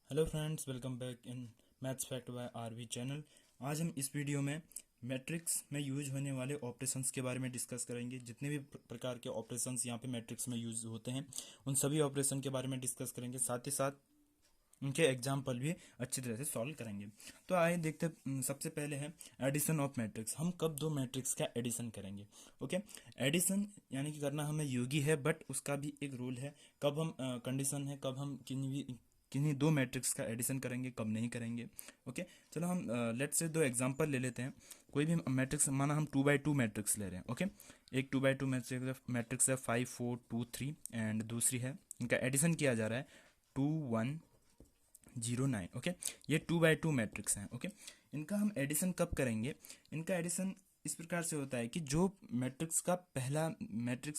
Hello friends, welcome back in maths fact by RV channel. आज हम इस video में मैट्रिक्स में यूज होने वाले ऑपरेशंस के बारे में डिस्कस करेंगे। जितने भी प्रकार के ऑपरेशंस यहाँ पे मैट्रिक्स में यूज होते हैं उन सभी ऑपरेशन के बारे में डिस्कस करेंगे, साथ ही साथ उनके एग्जाम्पल भी अच्छी तरह से सॉल्व करेंगे। तो आइए देखते हैं। सबसे पहले है एडिशन ऑफ मैट्रिक्स। हम कब दो मैट्रिक्स का एडिशन करेंगे। ओके, एडिशन यानी कि करना हमें योगी है, बट उसका भी एक रूल है। कब हम कंडीशन है कब हम किन्हीं दो मैट्रिक्स का एडिशन करेंगे, कब नहीं करेंगे। ओके, चलो हम लेट्स से दो एग्जांपल ले लेते हैं। कोई भी मैट्रिक्स, माना हम 2x2 मैट्रिक्स ले रहे हैं। ओके, एक 2x2 मैट्रिक्स है 5 4 2 3, एंड दूसरी है, इनका एडिशन किया जा रहा है 2 1 0 9। ओके, ये 2x2 मैट्रिक्स हैं। ओके, इनका हम एडिशन कब करेंगे। इनका एडिशन इस प्रकार से होता है कि जो मैट्रिक्स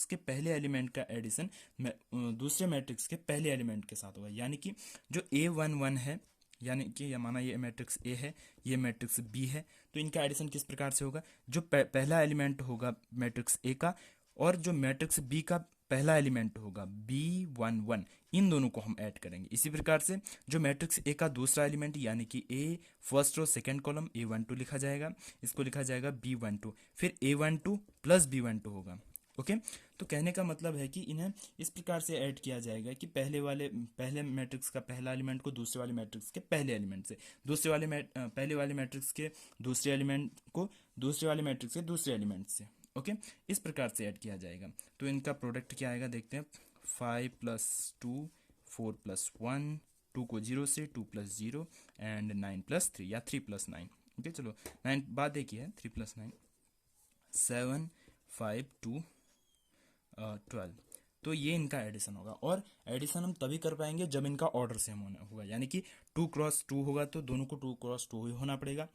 के पहले एलिमेंट का एडिशन दूसरे मैट्रिक्स के पहले एलिमेंट के साथ होगा। यानी कि जो A11 है, यानी कि या माना ये मैट्रिक्स ए है, ये मैट्रिक्स बी है, तो इनका एडिशन किस प्रकार से होगा। जो पहला एलिमेंट होगा मैट्रिक्स ए का, और जो मैट्रिक्स बी का पहला एलिमेंट होगा B11, इन दोनों को हम ऐड करेंगे। इसी प्रकार से जो मैट्रिक्स ए का दूसरा एलिमेंट यानी कि A first row second column A12 लिखा जाएगा, इसको लिखा जाएगा B12, फिर A12 प्लस B12 होगा। ओके, तो कहने का मतलब है कि इन्हें इस प्रकार से ऐड किया जाएगा कि पहले मैट्रिक्स का पहला एलिमेंट को दूसरे वाले मैट्रिक्स के पहले एलिमेंट से, पहले वाले मैट्रिक्स के दूसरे एलिमेंट को दूसरे वाले मैट्रिक्स के दूसरे एलिमेंट से। ओके, इस प्रकार से ऐड किया जाएगा। तो इनका प्रोडक्ट क्या आएगा, देखते हैं। 5 + 2 4 + 1, 2 को 0 से, 2 + 0, एंड 9 + 3 या 3 + 9। ओके, चलो 9 बाद एक ही है, 3 + 9 7 5 2 12। तो ये इनका एडिशन होगा, और एडिशन हम तभी कर पाएंगे जब इनका ऑर्डर सेम होगा। यानी कि 2 × 2 होगा तो दोनों को 2 × 2 ही होना पड़ेगा।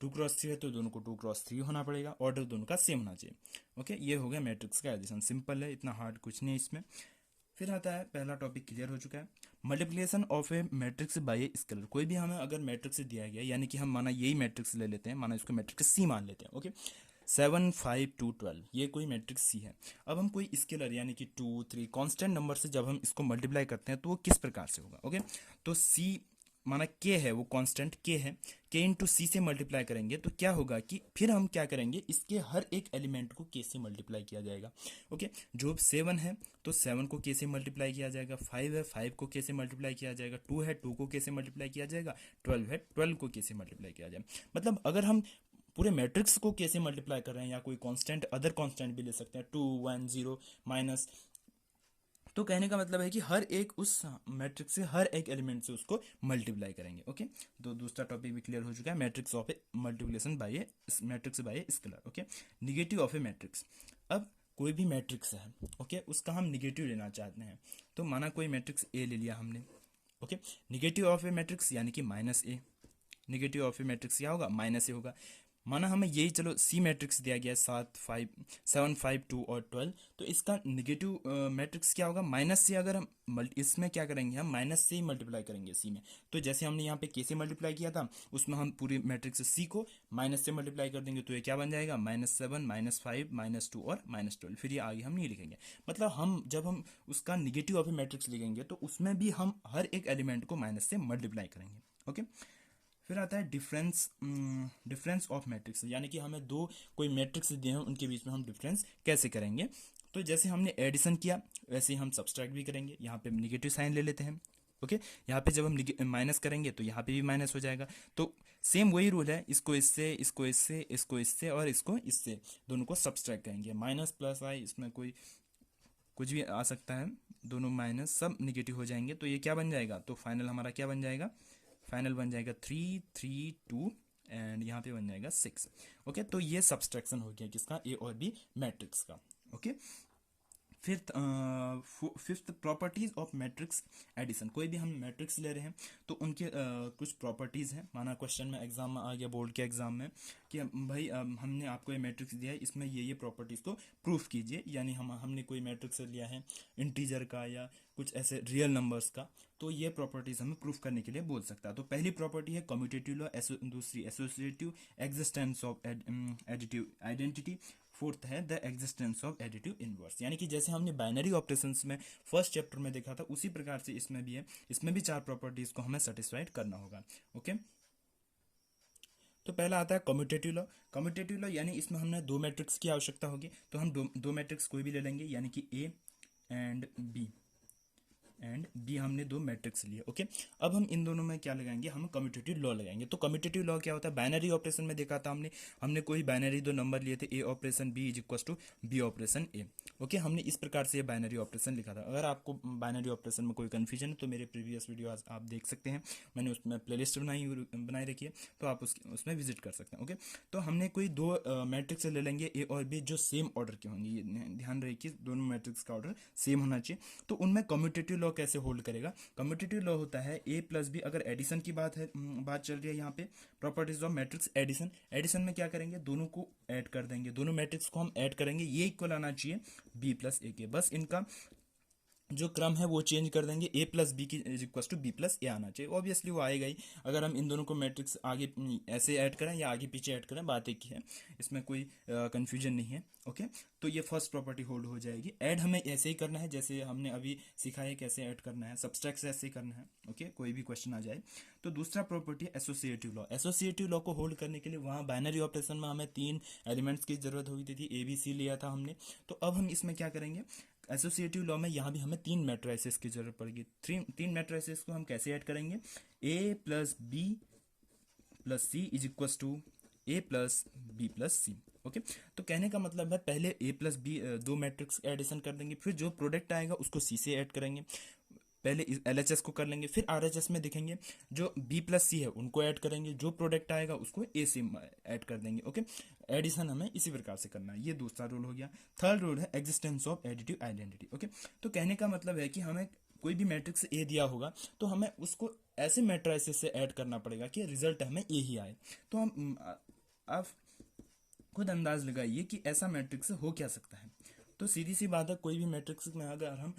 2 × 3 है तो दोनों को 2 × 3 होना पड़ेगा। ऑर्डर दोनों का सेम होना चाहिए। ओके, ये हो गया मैट्रिक्स का एडिशन। सिंपल है, इतना हार्ड कुछ नहीं है इसमें। फिर आता है, पहला टॉपिक क्लियर हो चुका है, multiplication of A matrix bye a scalar. कोई भी हमें अगर मैट्रिक्स दिया गया, यानी कि हम माना यही मैट्रिक्स ले लेते हैं, माना इसको मैट्रिक्स सी मान लेते हैं। ओके, 7 5 2 12, ये कोई मैट्रिक्स सी है। अब हम कोई स्केलर यानी कि 2 3 कांस्टेंट नंबर से जब हम इसको मल्टीप्लाई करते हैं तो वो किस प्रकार से होगा। ओके, तो सी माना के है, वो कांस्टेंट के है, के इंटू सी से मल्टीप्लाई करेंगे तो क्या होगा कि फिर हम क्या करेंगे, इसके हर एक एलिमेंट को के से मल्टीप्लाई किया जाएगा। ओके, जो 7 है तो 7 को के से मल्टीप्लाई किया जाएगा, 5 है 5 को के से मल्टीप्लाई किया जाएगा, 2 है 2 को के से मल्टीप्लाई किया जाएगा, 12 है 12 को के से मल्टीप्लाई किया जाएगा। मतलब अगर हम पूरे मैट्रिक्स को कैसे मल्टीप्लाई कर रहे हैं, या कोई कांस्टेंट अदर कांस्टेंट भी ले सकते हैं, 2 1 0 माइनस, तो कहने का मतलब है कि हर एक उस मैट्रिक्स से हर एक एलिमेंट से उसको मल्टीप्लाई करेंगे। ओके, तो दूसरा टॉपिक भी क्लियर हो चुका है, matrix of A multiplication bye A matrix bye a scalar. Okay, negative of A matrix. अब कोई भी मैट्रिक्स है, ओके, उसका हम निगेटिव लेना चाहते हैं। तो माना कोई मैट्रिक्स ए ले लिया हमने। Okay, negative of A matrix यानी कि -a। Negative of A matrix क्या होगा, -a होगा। माना हमें यही, चलो सी मैट्रिक्स दिया गया है 7 5 2 और 12, तो इसका निगेटिव मैट्रिक्स क्या होगा, माइनस से। अगर हम इसमें क्या करेंगे, हम माइनस से ही मल्टीप्लाई करेंगे सी में। तो जैसे हमने यहाँ पे के से मल्टीप्लाई किया था, उसमें हम पूरी मैट्रिक्स सी को माइनस से मल्टीप्लाई कर देंगे, तो ये क्या बन जाएगा, -7 -5 -2 और -12। फिर ये आगे हम नहीं लिखेंगे। मतलब हम जब हम उसका निगेटिव ऑफ ए मैट्रिक्स लिखेंगे तो उसमें भी हम हर एक एलिमेंट को माइनस से मल्टीप्लाई करेंगे। ओके, फिर आता है डिफरेंस ऑफ मैट्रिक्स। यानी कि हमें दो कोई मैट्रिक्स दिए हैं, उनके बीच में हम डिफरेंस कैसे करेंगे। तो जैसे हमने एडिशन किया वैसे ही हम सब्सट्रैक्ट भी करेंगे। यहाँ पे निगेटिव साइन ले लेते हैं। ओके, यहाँ पे जब हम माइनस करेंगे तो यहाँ पे भी माइनस हो जाएगा। तो सेम वही रूल है, इसको इससे, इसको इससे, इसको इससे और इसको इससे, दोनों को सब्सट्रैक्ट करेंगे। माइनस प्लस आई, इसमें कोई कुछ भी आ सकता है, दोनों माइनस सब निगेटिव हो जाएंगे। तो ये क्या बन जाएगा, तो फाइनल हमारा क्या बन जाएगा, फाइनल बन जाएगा 3 3 2, एंड यहाँ पे बन जाएगा 6। ओके, तो ये सब्सट्रैक्शन हो गया किसका, ए और बी मैट्रिक्स का। Okay, fifth properties of matrix addition. कोई भी हम मैट्रिक्स ले रहे हैं तो उनके कुछ प्रॉपर्टीज हैं। माना क्वेश्चन में एग्जाम में आ गया, बोर्ड के एग्जाम में, कि भाई हमने आपको ये मैट्रिक्स दिया है, इसमें ये प्रॉपर्टीज को प्रूफ कीजिए। यानी हमने कोई मैट्रिक्स लिया है इंटीजर का या कुछ ऐसे रियल नंबर्स का, तो ये प्रॉपर्टीज हमें प्रूफ करने के लिए बोल सकता है। तो पहली प्रॉपर्टी है कम्यूटेटिव लॉ, दूसरी associative, existence of additive identity, fourth है the existence of additive inverse, यानी कि जैसे हमने बाइनरी ऑपरेशंस में फर्स्ट चैप्टर में देखा था उसी प्रकार से इसमें भी है, इसमें भी 4 प्रॉपर्टीज को हमें सेटिस्फाइड करना होगा। ओके, तो पहला आता है कम्यूटेटिव लॉ। कम्यूटेटिव लॉ यानी इसमें हमने दो मैट्रिक्स की आवश्यकता होगी, तो हम दो मैट्रिक्स कोई भी ले लेंगे, यानी कि ए एंड बी हमने दो मैट्रिक्स लिए। ओके, अब हम इन दोनों में क्या लगाएंगे, हम कम्यूटेटिव लॉ लगाएंगे। तो कम्यूटेटिव लॉ क्या होता है, बाइनरी ऑपरेशन में देखा था हमने, हमने कोई बाइनरी दो नंबर लिए थे, A operation B is equal to B operation A. Okay, हमने इस प्रकार से ये बाइनरी ऑपरेशन लिखा था। अगर आपको बाइनरी ऑपरेशन में कोई कंफ्यूजन है तो मेरे प्रीवियस वीडियो आप देख सकते हैं, मैंने उसमें प्लेलिस्ट बनाई रखी है, तो आप उसमें विजिट कर सकते हैं। ओके, तो हमने कोई दो मैट्रिक्स ले लेंगे ए और बी जो सेम ऑर्डर के होंगे, ध्यान रहे कि दोनों मैट्रिक्स का ऑर्डर सेम होना चाहिए। तो उनमें कम्यूटेटिव लॉ कैसे होल्ड करेगा, कम्यूटेटिव लॉ होता है ए प्लस बी, अगर एडिशन की बात चल रही है यहाँ पे, properties of matrix addition, addition में क्या करेंगे, दोनों को ऐड कर देंगे, दोनों मैट्रिक्स को हम ऐड करेंगे, ये इक्वल आना चाहिए बी प्लस ए के, बस इनका जो क्रम है वो चेंज कर देंगे, ए प्लस बी की is equal to B plus A आना चाहिए। ऑब्वियसली वो आएगा ही, अगर हम इन दोनों को मैट्रिक्स आगे ऐसे ऐड करें या आगे पीछे ऐड करें, बात एक ही है, इसमें कोई कंफ्यूजन नहीं है। ओके, तो ये फर्स्ट प्रॉपर्टी होल्ड हो जाएगी। ऐड हमें ऐसे ही करना है जैसे हमने अभी सीखा है कैसे ऐड करना है, सब्सट्रैक्ट से ऐसे ही करना है। ओके, कोई भी क्वेश्चन आ जाए। तो दूसरा प्रॉपर्टी है एसोसिएटिव लॉ। एसोसिएटिव लॉ को होल्ड करने के लिए वहाँ बाइनरी ऑपरेशन में हमें 3 एलिमेंट्स की जरूरत हुई थी, ए बी सी लिया था हमने, तो अब हम इसमें क्या करेंगे, एसोसिएटिव लॉ में यहाँ भी हमें 3 मैट्रिसेस की जरूरत पड़ेगी। तीन मैट्रिसेस को हम कैसे ऐड करेंगे, A plus B plus C is equal to A plus B plus C. Okay, तो कहने का मतलब है पहले ए प्लस बी दो मैट्रिक्स एडिशन कर देंगे, फिर जो प्रोडक्ट आएगा उसको सी से ऐड करेंगे, पहले एलएचएस को कर लेंगे, फिर आरएचएस में देखेंगे जो बी प्लस सी है उनको ऐड करेंगे, जो प्रोडक्ट आएगा उसको ए से ऐड कर देंगे। ओके, एडिशन हमें इसी प्रकार से करना है, ये दूसरा रूल हो गया। थर्ड रूल है existence of additive identity. Okay, तो कहने का मतलब है कि हमें कोई भी मैट्रिक्स ए दिया होगा तो हमें उसको ऐसे मैट्रिसेस से ऐड करना पड़ेगा कि रिजल्ट हमें ए ही आए। तो हम आप खुद अंदाज लगाइए कि ऐसा मैट्रिक्स हो क्या सकता है। तो सीधी सी बात है, कोई भी मैट्रिक्स में अगर हम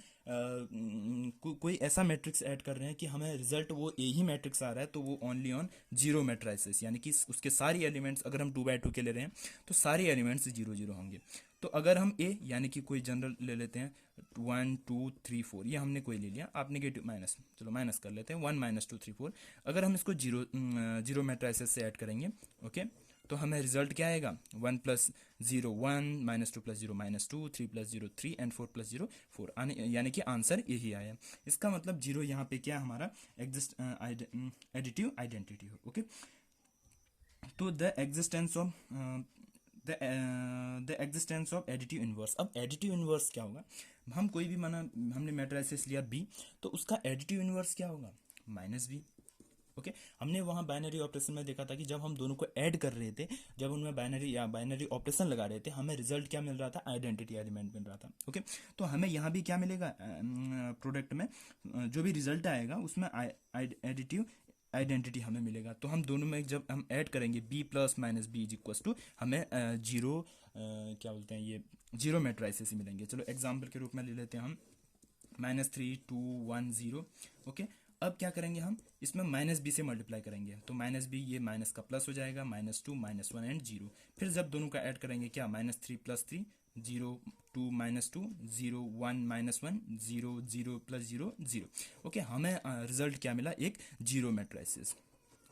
कोई ऐसा मैट्रिक्स ऐड कर रहे हैं कि हमें रिजल्ट वो ए ही मैट्रिक्स आ रहा है, तो वो ओनली ऑन जीरो मैट्रिसेस, यानी कि उसके सारी एलिमेंट्स, अगर हम 2x2 के ले रहे हैं तो सारे एलिमेंट्स 0 0 होंगे। तो अगर हम ए यानी कि कोई जनरल ले लेते हैं 1 2 3 4, ये हमने कोई ले लिया, आप नेगेटिव माइनस, चलो माइनस कर लेते हैं, 1 2 3 4, अगर हम इसको जीरो मैट्रिसेस से ऐड करेंगे, ओके, तो हमें रिजल्ट क्या आएगा, 1 plus 0 1, -2 plus 0 -2, 3 plus 0 3 and 4 plus 0 4, यानी कि आंसर यही आया। इसका मतलब जीरो यहाँ पे क्या हमारा एडिटिव आइडेंटिटी हो। ओके, तो the existence of additive inverse. अब एडिटिव इनवर्स क्या होगा, हम कोई भी माना हमने मैट्रिसेस लिया बी, तो उसका एडिटिव इनवर्स क्या होगा, -b। ओके, हमने वहाँ बाइनरी ऑपरेशन में देखा था कि जब हम दोनों को ऐड कर रहे थे, जब उनमें बाइनरी ऑपरेशन लगा रहे थे, हमें रिजल्ट क्या मिल रहा था, आइडेंटिटी एलिमेंट मिल रहा था। ओके, तो हमें यहाँ भी क्या मिलेगा, प्रोडक्ट में जो भी रिजल्ट आएगा उसमें एडिटिव आइडेंटिटी हमें मिलेगा। तो हम दोनों में जब हम ऐड करेंगे b plus minus B is equal to, हमें जीरो क्या बोलते हैं, ये जीरो मैट्रिसेस ही मिलेंगे। चलो एग्जाम्पल के रूप में ले लेते हैं हम -3 2 1 0। ओके, अब क्या करेंगे, हम इसमें -b से मल्टीप्लाई करेंगे, तो -b ये माइनस का प्लस हो जाएगा, -2 -1 एंड 0। फिर जब दोनों का ऐड करेंगे क्या, -3 प्लस 3 0 2 -2 0 1 -1 0 0 प्लस 0 0। ओके, हमें रिजल्ट क्या मिला, एक zero matrices.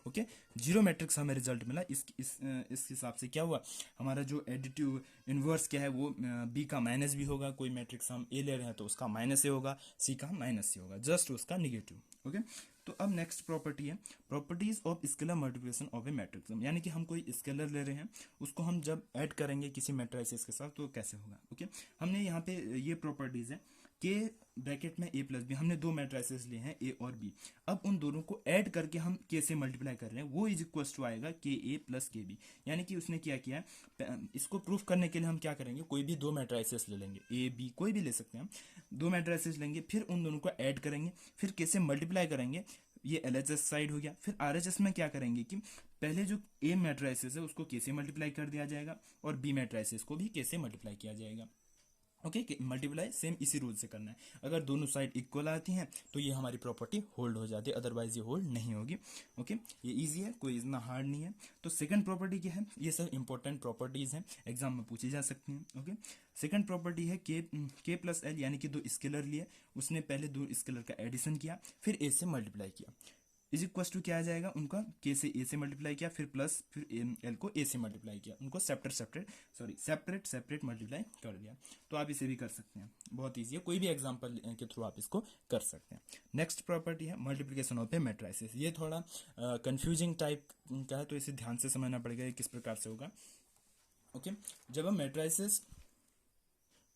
Okay, zero matrix हमें रिजल्ट मिला। इस हिसाब से क्या हुआ, हमारा जो एडिटिव इनवर्स क्या है वो बी का -b होगा, कोई मैट्रिक्स हम ए ले रहे हैं तो उसका -a होगा, सी का -c होगा, जस्ट उसका निगेटिव। ओके, तो अब नेक्स्ट प्रॉपर्टी है properties of scalar multiplication of A matrix, यानी कि हम कोई स्केलर ले रहे हैं, उसको हम जब ऐड करेंगे किसी मैट्रिसेस के साथ तो कैसे होगा। ओके, हमने यहाँ पे ये प्रॉपर्टीज है के ब्रैकेट में ए प्लस बी, हमने दो मैट्रिसेस लिए हैं ए और बी, अब उन दोनों को ऐड करके हम के से मल्टीप्लाई कर रहे हैं, वो इज इक्वल टू आएगा के ए प्लस के बी। यानी कि उसने क्या किया, इसको प्रूफ करने के लिए हम क्या करेंगे, कोई भी दो मैट्रिसेस ले लेंगे, ए बी कोई भी ले सकते हैं हम, दो मैट्रिसेस लेंगे, फिर उन दोनों को ऐड करेंगे, फिर के से मल्टीप्लाई करेंगे, ये एलएचएस साइड हो गया। फिर आरएचएस में क्या करेंगे कि पहले जो ए मैट्रिसेस है उसको के से मल्टीप्लाई कर दिया जाएगा और बी मैट्रिसेस को भी के से मल्टीप्लाई किया जाएगा। ओके, मल्टीप्लाई सेम इसी रूल से करना है। अगर दोनों साइड इक्वल आती हैं तो ये हमारी प्रॉपर्टी होल्ड हो जाती है, अदरवाइज ये होल्ड नहीं होगी। ओके, ये इजी है, कोई इतना हार्ड नहीं है। तो सेकंड प्रॉपर्टी क्या है, ये सब इंपॉर्टेंट प्रॉपर्टीज हैं, एग्जाम में पूछी जा सकती हैं। ओके, सेकंड प्रॉपर्टी है के प्लस एल, यानी कि दो स्केलर लिए, उसने पहले दो स्केलर का एडिशन किया, फिर ए से मल्टीप्लाई किया, इज इक्वल टू क्या आ जाएगा उनका, के से ए से मल्टीप्लाई किया, फिर प्लस, फिर एल को ए से मल्टीप्लाई किया, उनको सेपरेट मल्टीप्लाई कर दिया। तो आप इसे भी कर सकते हैं, बहुत ईजी है, कोई भी एग्जांपल के थ्रू आप इसको कर सकते हैं। नेक्स्ट प्रॉपर्टी है मल्टीप्लिकेशन ऑफ ए मैट्रिसेस। ये थोड़ा कंफ्यूजिंग टाइप का है, तो इसे ध्यान से समझना पड़ेगा किस प्रकार से होगा। ओके, जब हम matrices,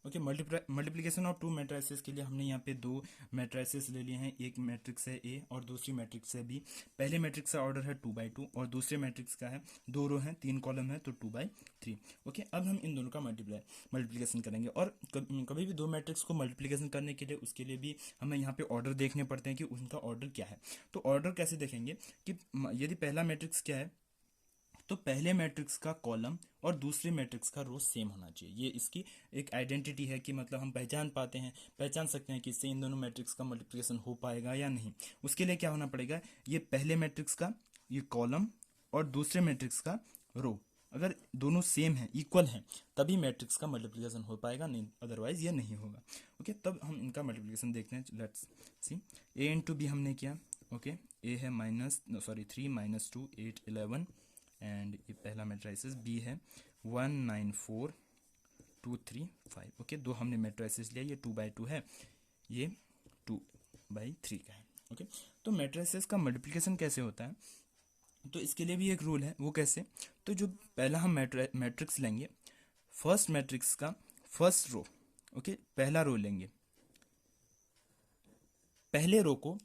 okay, multiplication of to matrices के लिए हमने यहाँ पे दो मैट्रिसेस ले लिए हैं, एक मैट्रिक्स है ए और दूसरी मैट्रिक्स है बी। पहले मैट्रिक्स का ऑर्डर है 2/2 और दूसरे मैट्रिक्स का है 2 रो है 3 कॉलम है, तो 2/3। ओके, अब हम इन दोनों का मल्टीप्लिकेशन करेंगे, और कभी भी दो मैट्रिक्स को मल्टीप्लिकेशन करने के लिए उसके लिए भी हमें यहाँ पे ऑर्डर देखने पड़ते हैं कि उनका ऑर्डर क्या है। तो ऑर्डर कैसे देखेंगे कि यदि पहला मैट्रिक्स क्या है, तो पहले मैट्रिक्स का कॉलम और दूसरे मैट्रिक्स का रो सेम होना चाहिए। ये इसकी एक आइडेंटिटी है कि मतलब हम पहचान सकते हैं कि इससे इन दोनों मैट्रिक्स का मल्टीप्लिकेशन हो पाएगा या नहीं। उसके लिए क्या होना पड़ेगा, ये पहले मैट्रिक्स का ये कॉलम और दूसरे मैट्रिक्स का रो अगर दोनों सेम है, इक्वल हैं, तभी मैट्रिक्स का मल्टीप्लिकेशन हो पाएगा, नहीं अदरवाइज ये नहीं होगा। ओके, तब हम इनका मल्टीप्लिकेशन देखते हैं। Let's see, A into B हमने किया। ओके, ए है 3 - 2 8 11 एंड ये पहला मैट्रिसेस बी है 1 9 4 2 3 5। ओके, दो हमने मैट्रिसेस लिया, ये 2/2 है, ये 2/3 का है। ओके, तो मैट्रिसेस का मल्टीप्लिकेशन कैसे होता है, तो इसके लिए भी एक रूल है, वो कैसे, तो जो पहला हम मैट्रिक्स लेंगे, फर्स्ट मैट्रिक्स का फर्स्ट रो, ओके, पहला रो लेंगे, पहले रो को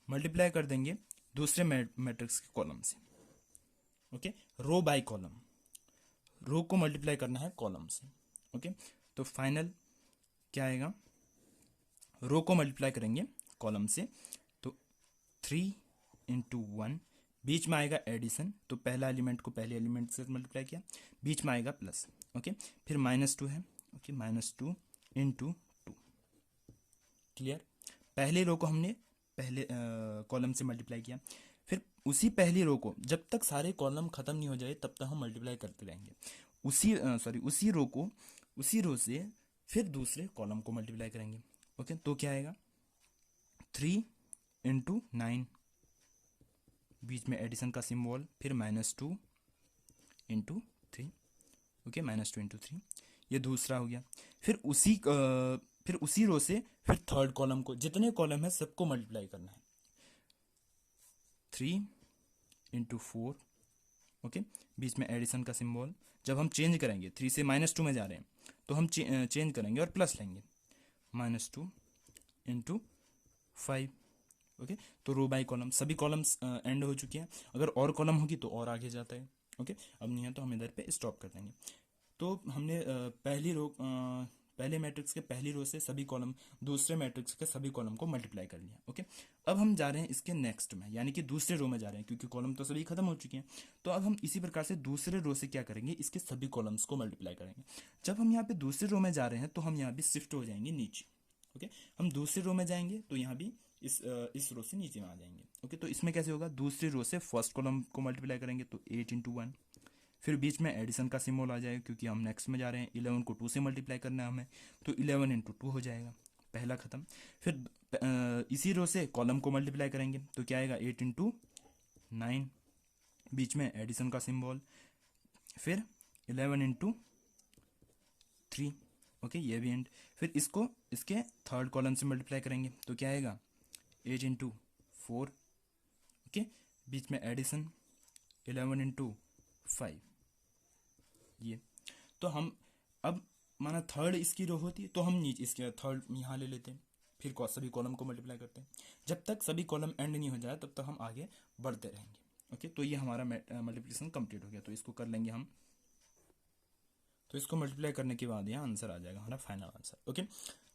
मल्टीप्लाई कर देंगे दूसरे मैट्रिक्स के कॉलम से। ओके, रो बाय कॉलम, रो को मल्टीप्लाई करना है कॉलम से। ओके, तो फाइनल क्या आएगा, रो को मल्टीप्लाई करेंगे कॉलम से, तो 3 × 1, बीच में आएगा एडिशन, तो पहला एलिमेंट को पहले एलिमेंट से मल्टीप्लाई किया, बीच में आएगा प्लस। ओके, फिर -2 है। Okay, -2 × 2, clear. पहले रो को हमने पहले कॉलम से मल्टीप्लाई किया, फिर उसी पहली रो को जब तक सारे कॉलम खत्म नहीं हो जाए तब तक हम मल्टीप्लाई करते रहेंगे, उसी रो से फिर दूसरे कॉलम को मल्टीप्लाई करेंगे। ओके, तो क्या आएगा, 3 × 9, बीच में एडिशन का सिंबल, फिर -2 × 3। ओके, -2 × 3, ये दूसरा हो गया। फिर उसी रो से फिर थर्ड कॉलम को, जितने कॉलम है सबको मल्टीप्लाई करना है, 3 × 4। ओके, बीच में एडिशन का सिंबल, जब हम चेंज करेंगे 3 से -2 में जा रहे हैं तो हम चेंज करेंगे और प्लस लेंगे, -2 × 5। ओके, तो रो बाय कॉलम, सभी कॉलम्स एंड हो चुके हैं, अगर और कॉलम होगी तो और आगे जाता है। ओके, अब नहीं है तो हम इधर पे स्टॉप कर देंगे। तो हमने पहले मैट्रिक्स के पहली रो से सभी कॉलम, दूसरे मैट्रिक्स के सभी कॉलम को मल्टीप्लाई कर लिया। ओके, अब हम जा रहे हैं इसके नेक्स्ट में, यानी कि दूसरे रो में जा रहे हैं, क्योंकि कॉलम तो सभी खत्म हो चुके हैं। तो अब हम इसी प्रकार से दूसरे रो से क्या करेंगे, इसके सभी कॉलम्स को मल्टीप्लाई करेंगे। जब हम यहाँ पे दूसरे रो में जा रहे हैं तो हम यहाँ भी शिफ्ट हो जाएंगे नीचे। ओके, हम दूसरे रो में जाएंगे तो यहाँ भी इस रो से नीचे में आ जाएंगे। ओके, तो इसमें कैसे होगा, दूसरी रो से फर्स्ट कॉलम को मल्टीप्लाई करेंगे, तो 8 × 1, फिर बीच में एडिशन का सिंबल आ जाएगा, क्योंकि हम नेक्स्ट में जा रहे हैं, 11 को 2 से मल्टीप्लाई करना है हमें, तो 11 × 2 हो जाएगा, पहला खत्म। फिर इसी रो से कॉलम को मल्टीप्लाई करेंगे, तो क्या आएगा, 8 × 9, बीच में एडिशन का सिंबल, फिर 11 × 3। ओके, ये भी एंड, फिर इसको इसके थर्ड कॉलम से मल्टीप्लाई करेंगे, तो क्या आएगा, 8 × 4। ओके, बीच में एडिशन, 11 × 5। ये तो हम अब माना थर्ड इसकी रो होती तो हम नीचे इसके थर्ड यहाँ ले लेते हैं, फिर सभी कॉलम को मल्टीप्लाई करते हैं, जब तक सभी कॉलम एंड नहीं हो जाए तब तक हम आगे बढ़ते रहेंगे। ओके, तो ये हमारा मल्टीप्लिकेशन कंप्लीट हो गया, तो इसको कर लेंगे हम, तो इसको मल्टीप्लाई करने के बाद यहाँ आंसर आ जाएगा हमारा फाइनल आंसर। ओके,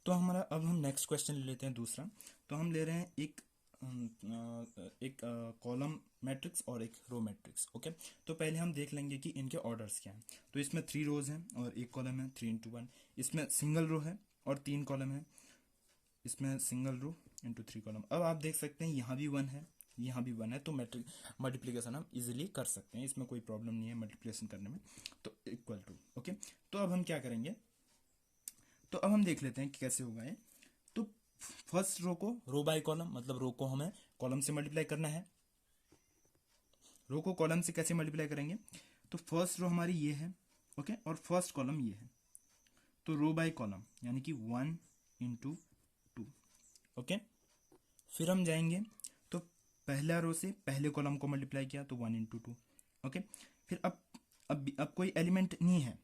तो अब हम नेक्स्ट क्वेश्चन ले लेते हैं दूसरा। तो हम ले रहे हैं एक एक कॉलम मैट्रिक्स और एक रो मैट्रिक्स। ओके, तो पहले हम देख लेंगे कि इनके ऑर्डर्स क्या हैं। तो इसमें 3 रोज हैं और एक कॉलम है, 3 × 1। इसमें सिंगल रो है और 3 कॉलम है। इसमें सिंगल रो इंटू 3 कॉलम। अब आप देख सकते हैं यहाँ भी 1 है, यहाँ भी 1 है, तो मैट्रिक मल्टीप्लिकेशन हम इजीली कर सकते हैं, इसमें कोई प्रॉब्लम नहीं है मल्टीप्लिकेशन करने में। तो इक्वल टू, ओके, तो अब हम क्या करेंगे, तो अब हम देख लेते हैं कि कैसे होगा ये। तो फर्स्ट रो को रो बाय कॉलम, मतलब रो को हमें कॉलम से मल्टीप्लाई करना है। रो को कॉलम से कैसे मल्टीप्लाई करेंगे, तो फर्स्ट रो हमारी ये है, ओके, और फर्स्ट कॉलम ये है, तो रो बाय कॉलम यानी कि 1 × 2, ओके। फिर हम जाएंगे तो पहला रो से पहले कॉलम को मल्टीप्लाई किया तो 1 × 2, ओके। फिर अब कोई एलिमेंट नहीं है,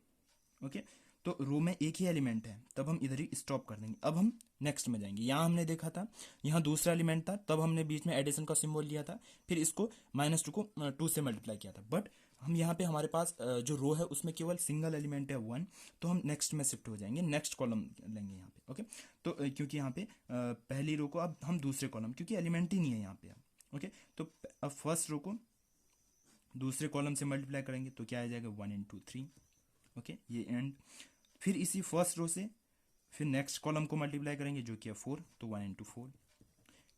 ओके, तो रो में एक ही एलिमेंट है, तब हम इधर ही स्टॉप कर देंगे। अब हम नेक्स्ट में जाएंगे। यहाँ हमने देखा था यहाँ दूसरा एलिमेंट था, तब हमने बीच में एडिशन का सिंबल लिया था, फिर इसको -2 को 2 से मल्टीप्लाई किया था। बट हम यहाँ पे हमारे पास जो रो है उसमें केवल सिंगल एलिमेंट है 1, तो हम नेक्स्ट में शिफ्ट हो जाएंगे, नेक्स्ट कॉलम लेंगे यहाँ पे, ओके। तो क्योंकि यहाँ पे पहली रो को अब हम दूसरे कॉलम, क्योंकि एलिमेंट ही नहीं है यहाँ पे, ओके। तो अब फर्स्ट रो को दूसरे कॉलम से मल्टीप्लाई करेंगे तो क्या आ जाएगा 1 × 3, ओके, ये एंड। फिर इसी फर्स्ट रो से फिर नेक्स्ट कॉलम को मल्टीप्लाई करेंगे जो कि है 4, तो 1 × 4।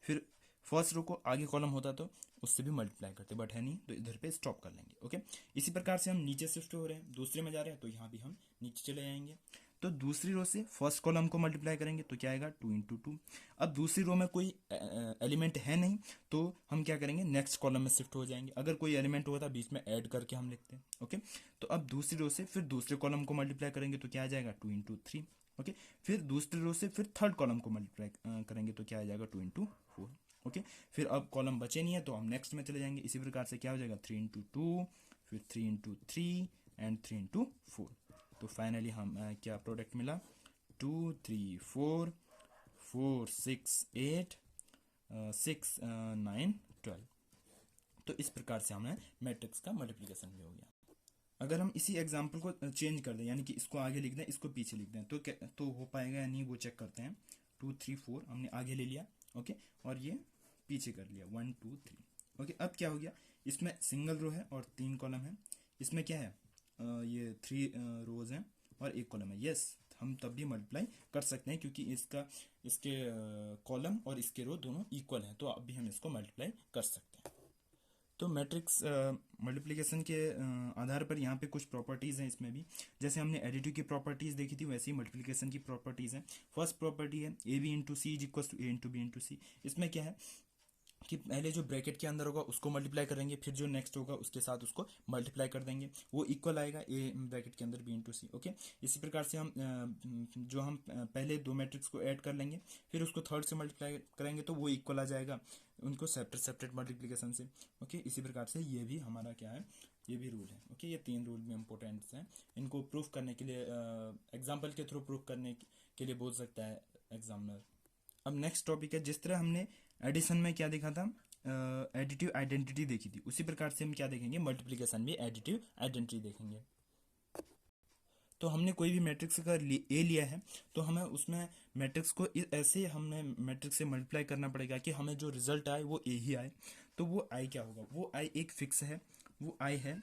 फिर फर्स्ट रो को आगे कॉलम होता तो उससे भी मल्टीप्लाई करते, बट है नहीं, तो इधर पे स्टॉप कर लेंगे, ओके। इसी प्रकार से हम नीचे शिफ्ट हो रहे हैं, दूसरे में जा रहे हैं, तो यहाँ भी हम नीचे चले जाएंगे। तो दूसरी रो से फर्स्ट कॉलम को मल्टीप्लाई करेंगे तो क्या आएगा 2 × 2। अब दूसरी रो में कोई एलिमेंट है नहीं, तो हम क्या करेंगे, नेक्स्ट कॉलम में शिफ्ट हो जाएंगे। अगर कोई एलिमेंट होता बीच में ऐड करके हम लिखते हैं, ओके। तो अब दूसरी रो से फिर दूसरे कॉलम को मल्टीप्लाई करेंगे तो क्या आ जाएगा 2 × 3, ओके। फिर दूसरी रो से फिर थर्ड कॉलम को मल्टीप्लाई करेंगे तो क्या आ जाएगा 2 × 4, ओके। फिर अब कॉलम बचे नहीं है तो हम नेक्स्ट में चले जाएंगे। इसी प्रकार से क्या हो जाएगा 3 × 2, फिर 3 × 3 एंड 3 × 4। तो फाइनली हम क्या प्रोडक्ट मिला, 2 3 4 4 6 8 6 9 12। तो इस प्रकार से हमें मैट्रिक्स का मल्टीप्लिकेशन भी हो गया। अगर हम इसी एग्जाम्पल को चेंज कर दें, यानी कि इसको आगे लिख दें, इसको पीछे लिख दें, तो हो पाएगा या नहीं वो चेक करते हैं। 2 3 4 हमने आगे ले लिया, ओके, और ये पीछे कर लिया 1 2 3, ओके। अब क्या हो गया, इसमें सिंगल रो है और 3 कॉलम है। इसमें क्या है, ये 3 रोज हैं और 1 कॉलम है। यस, हम तब भी मल्टीप्लाई कर सकते हैं क्योंकि इसके कॉलम और इसके रो दोनों इक्वल हैं, तो अब भी हम इसको मल्टीप्लाई कर सकते हैं। तो मैट्रिक्स मल्टीप्लिकेशन के आधार पर यहाँ पे कुछ प्रॉपर्टीज़ हैं इसमें भी। जैसे हमने एडिटिव की प्रॉपर्टीज़ देखी थी, वैसे ही मल्टीप्लिकेशन की प्रॉपर्टीज़ हैं। फर्स्ट प्रॉपर्टी है AB × C = A × B × C। इसमें क्या है कि पहले जो ब्रैकेट के अंदर होगा उसको मल्टीप्लाई करेंगे, फिर जो नेक्स्ट होगा उसके साथ उसको मल्टीप्लाई कर देंगे, वो इक्वल आएगा A ब्रैकेट के अंदर B × C, ओके। इसी प्रकार से हम जो हम पहले 2 मैट्रिक्स को ऐड कर लेंगे, फिर उसको थर्ड से मल्टीप्लाई करेंगे तो वो इक्वल आ जाएगा उनको सेपरेट मल्टीप्लिकेशन से, ओके। इसी प्रकार से ये भी हमारा क्या है, ये भी रूल है, ओके। ये 3 रूल भी इंपॉर्टेंट हैं, इनको प्रूफ करने के लिए एग्जाम्पल के थ्रू प्रूफ करने के लिए बोल सकता है एग्जामिनर। अब नेक्स्ट टॉपिक है, जिस तरह हमने एडिशन में क्या देखा था, एडिटिव आइडेंटिटी देखी थी, उसी प्रकार से हम क्या देखेंगे, मल्टीप्लिकेशन भी एडिटिव आइडेंटिटी देखेंगे। तो हमने कोई भी मैट्रिक्स का ए लिया है तो हमें उसमें मैट्रिक्स को ऐसे हमें मैट्रिक्स से मल्टीप्लाई करना पड़ेगा कि हमें जो रिजल्ट आए वो ए ही आए। तो वो आई क्या होगा, वो आई एक फिक्स है, वो आई है,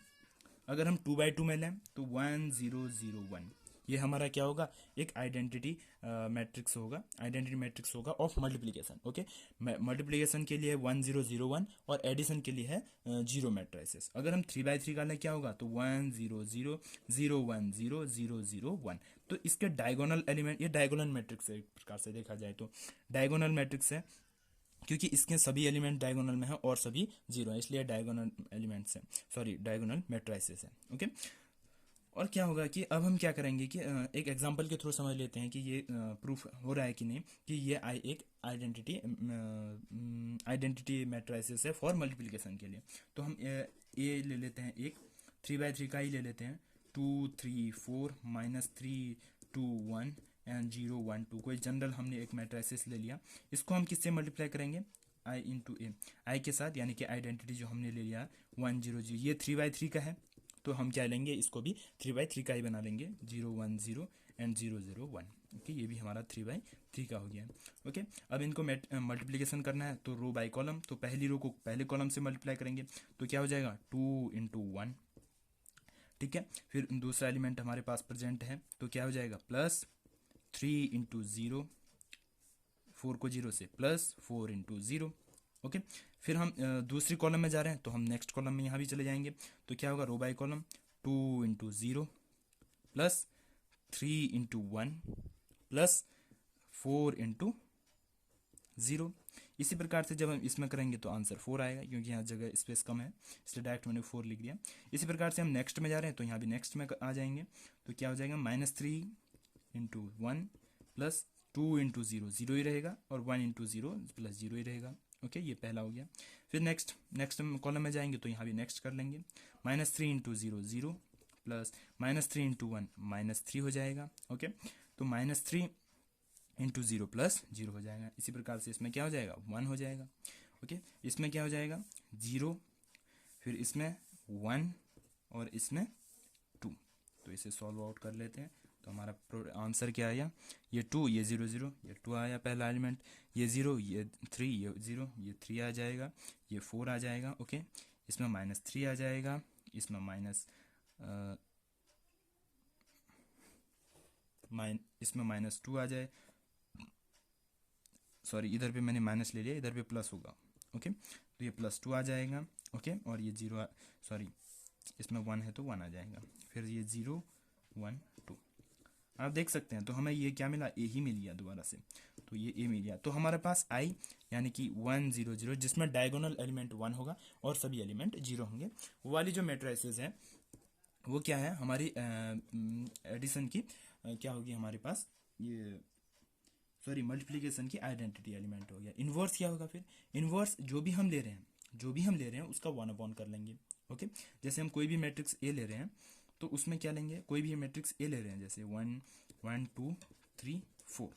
अगर हम 2/2 में लें तो 1 0 0 1, ये हमारा क्या होगा, एक आइडेंटिटी मैट्रिक्स होगा, आइडेंटिटी मैट्रिक्स होगा ऑफ मल्टीप्लिकेशन, ओके। मल्टीप्लिकेशन के लिए 1 0 0 1 और एडिशन के लिए है 0 मैट्रिसेस। अगर हम 3/3 का लें क्या होगा, तो 1 0 0 0 1 0 0 0 1। तो इसके डायगोनल एलिमेंट, ये डायगोनल मैट्रिक्स है एक प्रकार से देखा जाए तो, डायगोनल मैट्रिक्स है क्योंकि इसके सभी एलिमेंट डायगोनल में है और सभी 0 है, इसलिए डायगोनल एलिमेंट्स हैं, सॉरी डायगोनल मैट्रिसेस है, ओके। और क्या होगा कि अब हम क्या करेंगे कि एक एग्जांपल के थ्रू समझ लेते हैं कि ये प्रूफ हो रहा है कि नहीं, कि ये एक आइडेंटिटी मैट्रिसेस है फॉर मल्टीप्लिकेशन के लिए। तो हम ए ले लेते हैं, एक 3/3 का ही ले लेते हैं, 2 3 4 -3 2 1 एंड 0 1 2, कोई जनरल हमने एक मैट्रिसेस ले लिया। इसको हम किससे मल्टीप्लाई करेंगे, आई × ए, आई के साथ, यानी कि आइडेंटिटी जो हमने ले लिया 1 0 0, ये 3/3 का है, तो हम क्या लेंगे, इसको भी 3/3 का ही बना लेंगे, 0 1 0 एंड 0 0 1। ओके, ये भी हमारा 3/3 का हो गया। ओके, अब इनको मल्टीप्लिकेशन करना है तो रो बाय कॉलम, तो पहली रो को पहले कॉलम से मल्टीप्लाई करेंगे तो क्या हो जाएगा 2 × 1। ठीक है, फिर दूसरा एलिमेंट हमारे पास प्रेजेंट है तो क्या हो जाएगा +3 × 0, 4 को 0 से +4 × 0। ओके, फिर हम दूसरी कॉलम में जा रहे हैं तो हम नेक्स्ट कॉलम में यहाँ भी चले जाएंगे तो क्या होगा रो बाय कॉलम 2 × 0 +3 × 1 +4 × 0। इसी प्रकार से जब हम इसमें करेंगे तो आंसर 4 आएगा, क्योंकि यहाँ जगह स्पेस कम है इसलिए डायरेक्ट मैंने 4 लिख दिया। इसी प्रकार से हम नेक्स्ट में जा रहे हैं तो यहाँ भी नेक्स्ट में आ जाएंगे तो क्या हो जाएगा -3 × 1 +2 × 0 0 ही रहेगा और 1 × 0 +0 ही रहेगा। ओके, ये पहला हो गया। फिर नेक्स्ट कॉलम में जाएंगे तो यहाँ भी नेक्स्ट कर लेंगे -3 × 0 0 -3 × 1 -3 हो जाएगा। ओके, तो -3 × 0 +0 हो जाएगा। इसी प्रकार से इसमें क्या हो जाएगा 1 हो जाएगा। ओके, इसमें क्या हो जाएगा 0, फिर इसमें 1 और इसमें 2। तो इसे सॉल्व आउट कर लेते हैं तो हमारा आंसर क्या आया, ये 2, ये 0 0, ये 2 आया पहला एलिमेंट, ये 0, ये 3, ये 0, ये 3 आ जाएगा, ये 4 आ जाएगा। ओके, इसमें -3 आ जाएगा, इसमें -2 आ जाए, सॉरी इधर पे मैंने माइनस ले लिया, इधर पे प्लस होगा। ओके, तो ये +2 आ जाएगा। ओके, और ये 0 सॉरी इसमें 1 है तो 1 आ जाएगा, फिर ये 0 1 2 आप देख सकते हैं। तो हमें ये क्या मिला, ए ही मिल गया दोबारा से, तो ये ए मिल गया। तो हमारे पास आई यानी कि 1 0 0 जिसमें डायगोनल एलिमेंट 1 होगा और सभी एलिमेंट 0 होंगे, वो वाली जो मैट्रिसेस है वो क्या है हमारी एडिशन की क्या होगी हमारे पास, ये सॉरी मल्टीप्लिकेशन की आइडेंटिटी एलिमेंट हो गया। इन्वर्स क्या होगा फिर, इन्वर्स जो भी हम ले रहे हैं उसका 1/, कर लेंगे। ओके, जैसे हम कोई भी मैट्रिक्स ए ले रहे हैं तो उसमें क्या लेंगे, कोई भी मैट्रिक्स ए ले रहे हैं जैसे 1 1 2 3 4,